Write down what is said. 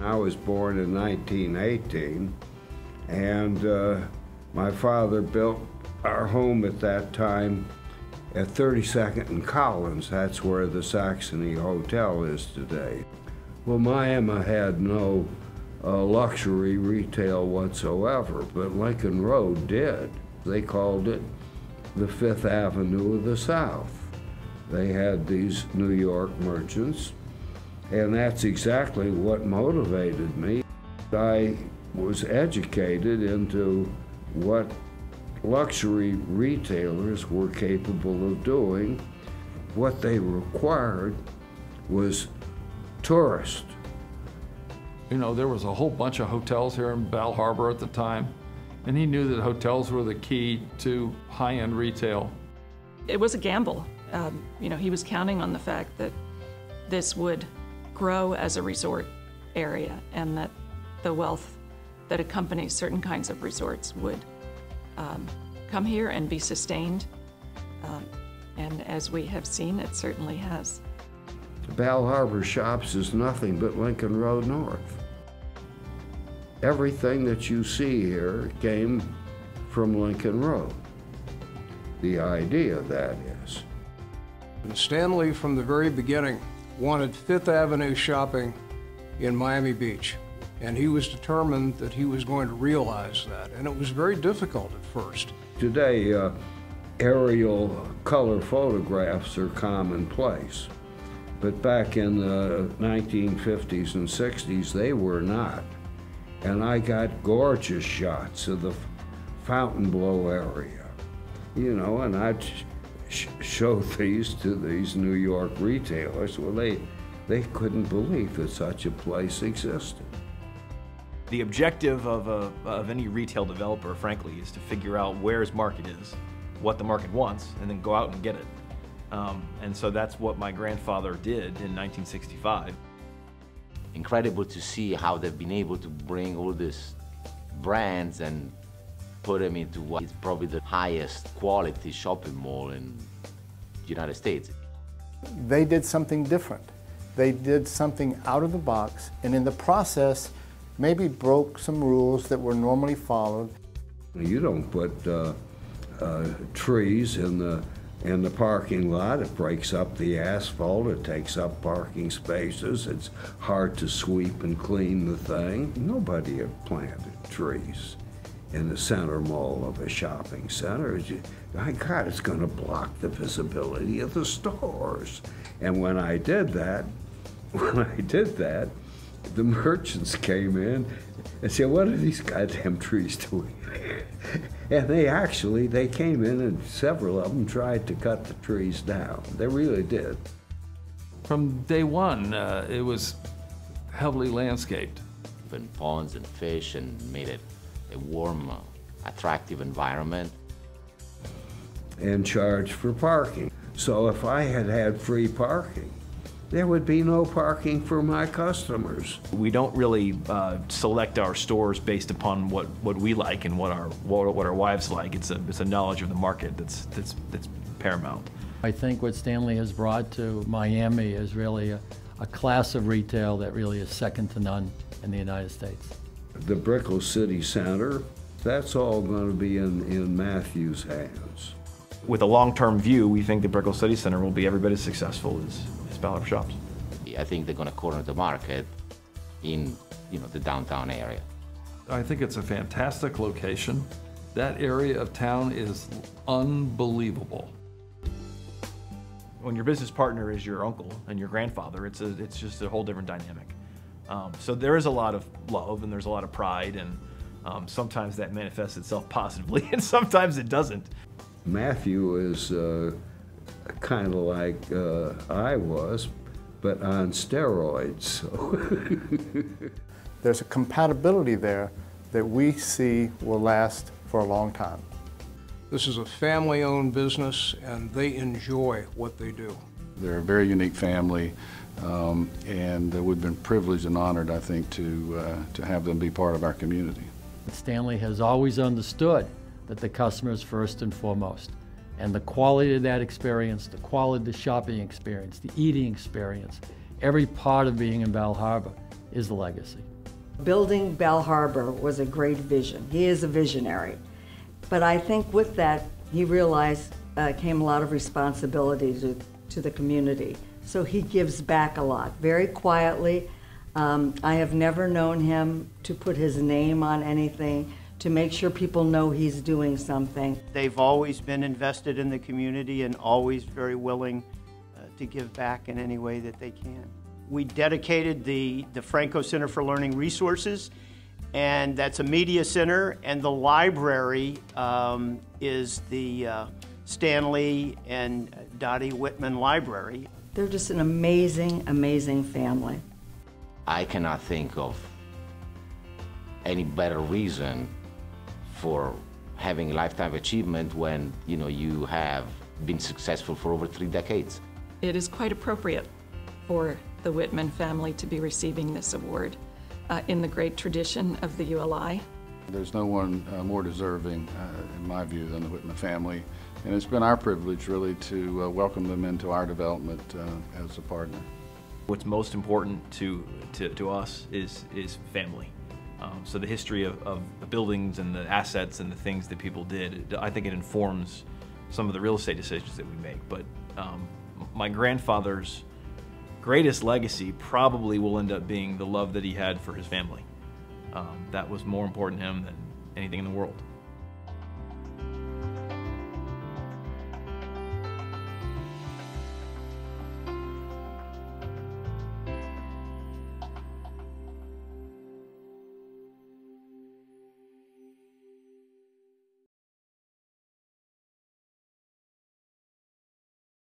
I was born in 1918, and my father built our home at that time at 32nd and Collins. That's where the Saxony Hotel is today. Well, Miami had no luxury retail whatsoever, but Lincoln Road did. They called it the Fifth Avenue of the South. They had these New York merchants, and that's exactly what motivated me. I was educated into what luxury retailers were capable of doing. What they required was tourists. You know, there was a whole bunch of hotels here in Bal Harbour at the time, and he knew that hotels were the key to high-end retail. It was a gamble. You know, he was counting on the fact that this would grow as a resort area and that the wealth that accompanies certain kinds of resorts would come here and be sustained. And as we have seen, it certainly has. Bal Harbour Shops is nothing but Lincoln Road North. Everything that you see here came from Lincoln Road. The idea, that is. And Stanley, from the very beginning, wanted Fifth Avenue shopping in Miami Beach. And he was determined that he was going to realize that. And it was very difficult at first. Today, aerial color photographs are commonplace. But back in the 1950s and 60s, they were not. And I got gorgeous shots of the Fontainebleau area, you know, and I'd show these to these New York retailers. Well, they couldn't believe that such a place existed. The objective of any retail developer, frankly, is to figure out where his market is, what the market wants, and then go out and get it. And so that's what my grandfather did in 1965. Incredible to see how they've been able to bring all these brands and put them into what is probably the highest quality shopping mall in the United States. They did something different. They did something out of the box, and in the process, maybe broke some rules that were normally followed. You don't put trees in the parking lot. It breaks up the asphalt. It takes up parking spaces. It's hard to sweep and clean the thing. Nobody had planted trees in the center mall of a shopping center. My God, it's going to block the visibility of the stores. And when I did that, the merchants came in and said, "What are these goddamn trees doing?" And they came in, and several of them tried to cut the trees down. They really did. From day one, it was heavily landscaped. And ponds and fish, and made it a warm, attractive environment. And charged for parking. So if I had had free parking, there would be no parking for my customers. We don't really select our stores based upon what we like and what our wives like. It's a knowledge of the market that's paramount. I think what Stanley has brought to Miami is really a class of retail that really is second to none in the United States. The Brickell City Center, that's all going to be in Matthew's hands. With a long-term view, we think the Brickell City Center will be every bit as successful as Bal Harbour Shops. I think they're going to corner the market in, the downtown area. I think it's a fantastic location. That area of town is unbelievable. When your business partner is your uncle and your grandfather, it's just a whole different dynamic. So there is a lot of love and there's a lot of pride, and sometimes that manifests itself positively and sometimes it doesn't. Matthew is kind of like I was, but on steroids. So. There's a compatibility there that we see will last for a long time. This is a family-owned business, and they enjoy what they do. They're a very unique family, and we've been privileged and honored, I think, to have them be part of our community. Stanley has always understood that the customer is first and foremost. And the quality of that experience, the quality of the shopping experience, the eating experience, every part of being in Bal Harbour is the legacy. Building Bal Harbour was a great vision. He is a visionary. But I think with that, he realized came a lot of responsibility to the community. So he gives back a lot, very quietly. I have never known him to put his name on anything, to make sure people know he's doing something. They've always been invested in the community and always very willing to give back in any way that they can. We dedicated the Franco Center for Learning Resources, and that's a media center, and the library is the Stanley and Dottie Whitman Library. They're just an amazing, amazing family. I cannot think of any better reason for having a lifetime achievement when you have been successful for over 3 decades. It is quite appropriate for the Whitman family to be receiving this award in the great tradition of the ULI. There's no one more deserving, in my view, than the Whitman family, and it's been our privilege really to welcome them into our development as a partner. What's most important to us is family. So the history of the buildings and the assets and the things that people did, I think it informs some of the real estate decisions that we make. But my grandfather's greatest legacy probably will end up being the love that he had for his family. That was more important to him than anything in the world.